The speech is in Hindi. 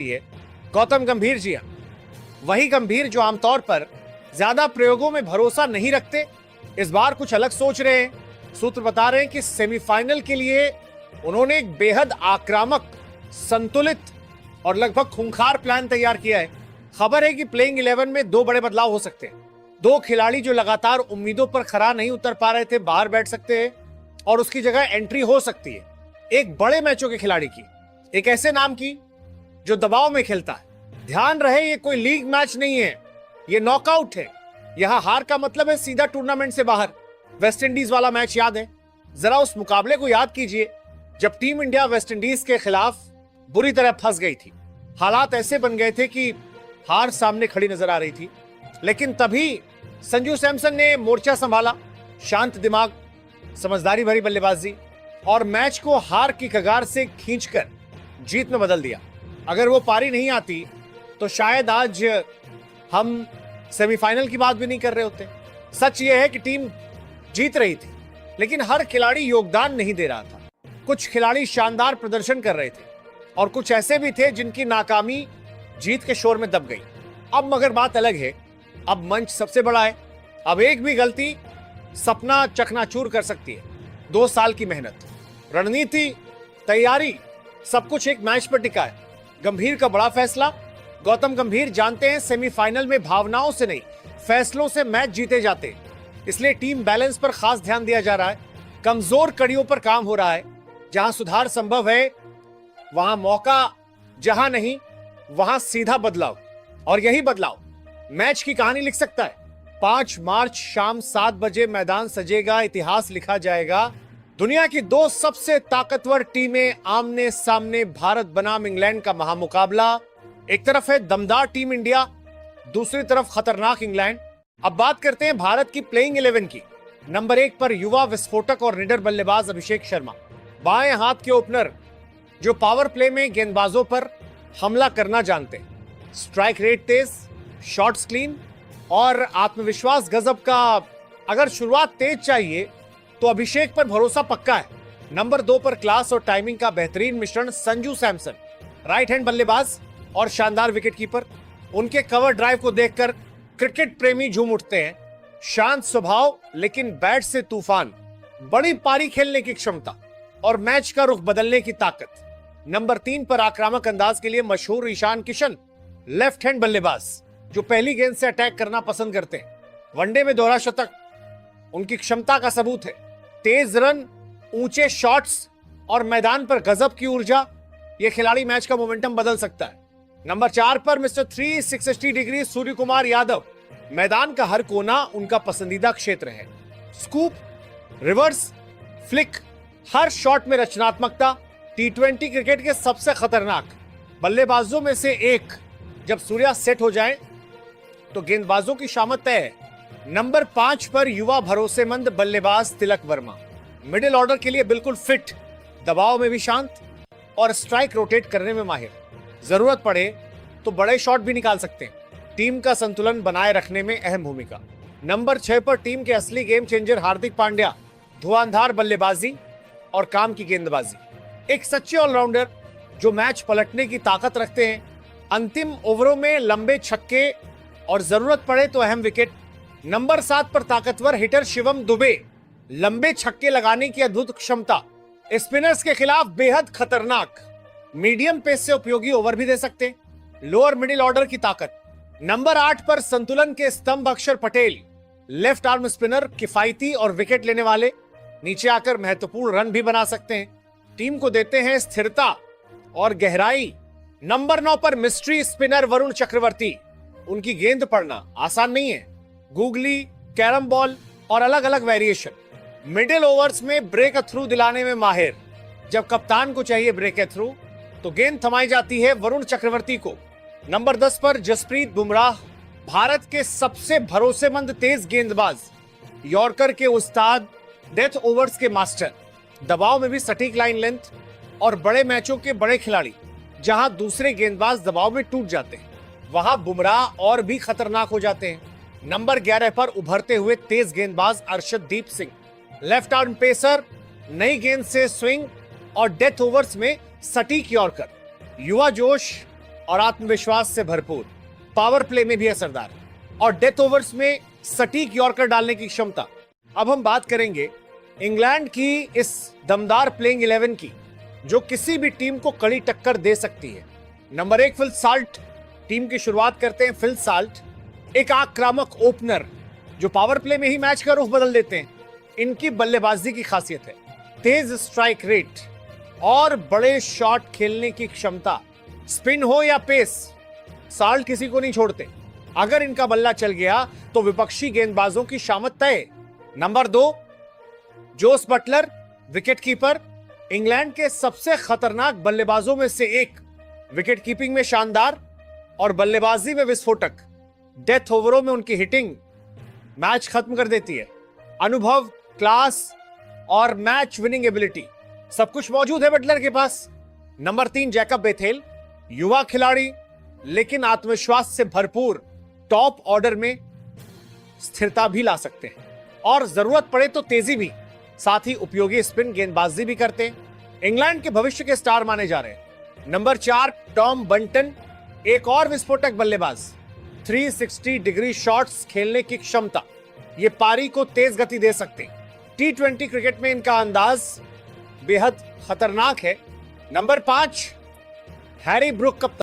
है गौतम गंभीर जी हैं। वही गंभीर जो आमतौर पर ज्यादा प्रयोगों में भरोसा नहीं रखते, इस बार कुछ अलग सोच रहे हैं। सूत्र बता रहे हैं कि सेमीफाइनल के लिए उन्होंने एक बेहद आक्रामक, संतुलित और लगभग खूंखार प्लान तैयार किया है। खबर है कि प्लेइंग 11 में दो बड़े बदलाव हो सकते हैं। दो खिलाड़ी जो लगातार उम्मीदों पर खरा नहीं उतर पा रहे थे बाहर बैठ सकते हैं और उसकी जगह एंट्री हो सकती है एक बड़े मैचों के खिलाड़ी की, एक ऐसे नाम की जो दबाव में खेलता है। ध्यान रहे, ये कोई लीग मैच नहीं है, ये नॉकआउट है। यहां हार का मतलब है सीधा टूर्नामेंट से बाहर। वेस्ट इंडीज वाला मैच याद है? जरा उस मुकाबले को याद कीजिए जब टीम इंडिया वेस्ट इंडीज के खिलाफ बुरी तरह फंस गई थी। हालात ऐसे बन गए थे कि हार सामने खड़ी नजर आ रही थी, लेकिन तभी संजू सैमसन ने मोर्चा संभाला। शांत दिमाग, समझदारी भरी बल्लेबाजी और मैच को हार की कगार से खींचकर जीत में बदल दिया। अगर वो पारी नहीं आती तो शायद आज हम सेमीफाइनल की बात भी नहीं कर रहे होते। सच ये है कि टीम जीत रही थी, लेकिन हर खिलाड़ी योगदान नहीं दे रहा था। कुछ खिलाड़ी शानदार प्रदर्शन कर रहे थे और कुछ ऐसे भी थे जिनकी नाकामी जीत के शोर में दब गई। अब मगर बात अलग है, अब मंच सबसे बड़ा है। अब एक भी गलती सपना चकनाचूर कर सकती है। 2 साल की मेहनत, रणनीति, तैयारी, सब कुछ एक मैच पर टिका है। गंभीर का बड़ा फैसला। गौतम गंभीर जानते हैं सेमीफाइनल में भावनाओं से नहीं, फैसलों से मैच जीते जाते, इसलिए टीम बैलेंस पर खास ध्यान दिया जा रहा है। कमजोर कड़ियों पर काम हो रहा है। जहां सुधार संभव है वहां मौका, जहां नहीं वहां सीधा बदलाव, और यही बदलाव मैच की कहानी लिख सकता है। 5 मार्च शाम 7 बजे मैदान सजेगा, इतिहास लिखा जाएगा। दुनिया की 2 सबसे ताकतवर टीमें आमने सामने, भारत बनाम इंग्लैंड का महामुकाबला। एक तरफ है दमदार टीम इंडिया, दूसरी तरफ खतरनाक इंग्लैंड। अब बात करते हैं भारत की प्लेइंग 11 की। नंबर 1 पर युवा विस्फोटक और निडर बल्लेबाज अभिषेक शर्मा, बाएं हाथ के ओपनर जो पावर प्ले में गेंदबाजों पर हमला करना जानते हैं। स्ट्राइक रेट तेज, शॉट्स क्लीन और आत्मविश्वास गजब का। अगर शुरुआत तेज चाहिए तो अभिषेक पर भरोसा पक्का है। नंबर 2 पर क्लास और टाइमिंग का बेहतरीन मिश्रण संजू सैमसन, राइट हैंड बल्लेबाज और शानदार विकेटकीपर। उनके कवर ड्राइव को देखकर क्रिकेट प्रेमी झूम उठते हैं। शांत स्वभाव लेकिन बैट से तूफान, बड़ी पारी खेलने की क्षमता और मैच का रुख बदलने की ताकत। नंबर 3 पर आक्रामक अंदाज के लिए मशहूर ईशान किशन, लेफ्ट हैंड बल्लेबाज जो पहली गेंद से अटैक करना पसंद करते हैं। वनडे में दोहरा शतक उनकी क्षमता का सबूत है। तेज रन, ऊंचे शॉट्स और मैदान पर गजब की ऊर्जा, यह खिलाड़ी मैच का मोमेंटम बदल सकता है। नंबर 4 पर मिस्टर 360 डिग्री सूर्य कुमार यादव, मैदान का हर कोना उनका पसंदीदा क्षेत्र है। स्कूप, रिवर्स, फ्लिक, हर शॉट में रचनात्मकता। T20 क्रिकेट के सबसे खतरनाक बल्लेबाजों में से एक। जब सूर्या सेट हो जाए तो गेंदबाजों की शामत तय है। नंबर 5 पर युवा भरोसेमंद बल्लेबाज तिलक वर्मा, मिडिल ऑर्डर के लिए बिल्कुल फिट, दबाव में भी शांत और स्ट्राइक रोटेट करने में माहिर। जरूरत पड़े तो बड़े शॉट भी निकाल सकते हैं। टीम का संतुलन बनाए रखने में अहम भूमिका। नंबर 6 पर टीम के असली गेम चेंजर हार्दिक पांड्या, धुआंधार बल्लेबाजी और काम की गेंदबाजी। एक सच्चे ऑलराउंडर जो मैच पलटने की ताकत रखते हैं। अंतिम ओवरों में लंबे छक्के और जरूरत पड़े तो अहम विकेट। नंबर 7 पर ताकतवर हिटर शिवम दुबे, लंबे छक्के लगाने की अद्भुत क्षमता, स्पिनर्स के खिलाफ बेहद खतरनाक, मीडियम पेस से उपयोगी ओवर भी दे सकते। लोअर मिडिल ऑर्डर की ताकत। नंबर 8 पर संतुलन के स्तंभ अक्षर पटेल, लेफ्ट आर्म स्पिनर, किफायती और विकेट लेने वाले, नीचे आकर महत्वपूर्ण रन भी बना सकते हैं। टीम को देते हैं स्थिरता और गहराई। नंबर 9 पर मिस्ट्री स्पिनर वरुण चक्रवर्ती, उनकी गेंद पढ़ना आसान नहीं है। गूगली, कैरम बॉल और अलग अलग वेरिएशन। मिडिल ओवर्स में ब्रेक थ्रू दिलाने में माहिर। जब कप्तान को चाहिए ब्रेक थ्रू तो गेंद थमाई जाती है वरुण चक्रवर्ती को। नंबर 10 पर जसप्रीत बुमराह, भारत के सबसे भरोसेमंद तेज गेंदबाज, यॉर्कर के उस्ताद, डेथ ओवर्स के मास्टर, दबाव में भी सटीक लाइन लेंथ और बड़े मैचों के बड़े खिलाड़ी। जहां दूसरे गेंदबाज दबाव में टूट जाते हैं वहां बुमराह और भी खतरनाक हो जाते हैं। नंबर 11 पर उभरते हुए तेज गेंदबाज Arshdeep Singh, left arm pacer, नई गेंद से स्विंग और डेथ ओवर्स में सटीक यॉर्कर। युवा जोश और आत्मविश्वास से भरपूर, पावर प्ले में भी असरदार और डेथ ओवर्स में सटीक यॉर्कर डालने की क्षमता। अब हम बात करेंगे इंग्लैंड की इस दमदार प्लेइंग 11 की, जो किसी भी टीम को कड़ी टक्कर दे सकती है। नंबर 1 फिल साल्ट, टीम की शुरुआत करते हैं फिल साल्ट, एक आक्रामक ओपनर जो पावर प्ले में ही मैच का रुख बदल देते हैं। इनकी बल्लेबाजी की खासियत है तेज स्ट्राइक रेट और बड़े शॉट खेलने की क्षमता। स्पिन हो या पेस, साल्ट किसी को नहीं छोड़ते। अगर इनका बल्ला चल गया तो विपक्षी गेंदबाजों की शामत तय। Number 2 Jos Buttler, wicket keeper, England के सबसे खतरनाक बल्लेबाजों में से एक। विकेट कीपिंग में शानदार और बल्लेबाजी में विस्फोटक। डेथ ओवरों में उनकी हिटिंग मैच खत्म कर देती है। अनुभव, क्लास और मैच विनिंग एबिलिटी सब कुछ मौजूद है बटलर के पास। नंबर 3 जैकब बेथेल, युवा खिलाड़ी लेकिन आत्मविश्वास से भरपूर, टॉप ऑर्डर में स्थिरता भी ला सकते हैं और जरूरत पड़े तो तेजी भी, साथ ही उपयोगी स्पिन गेंदबाजी भी करते हैं। इंग्लैंड के भविष्य के स्टार माने जा रहे हैं। नंबर 4 टॉम बंटन, एक और विस्फोटक बल्लेबाज, 360 डिग्री शॉट्स खेलने की क्षमता, ये पारी को तेज गति दे सकते हैं। T20 क्रिकेट में इनका अंदाज बेहद खतरनाक है। नंबर 5 हैरी ब्रूक, कप्तान।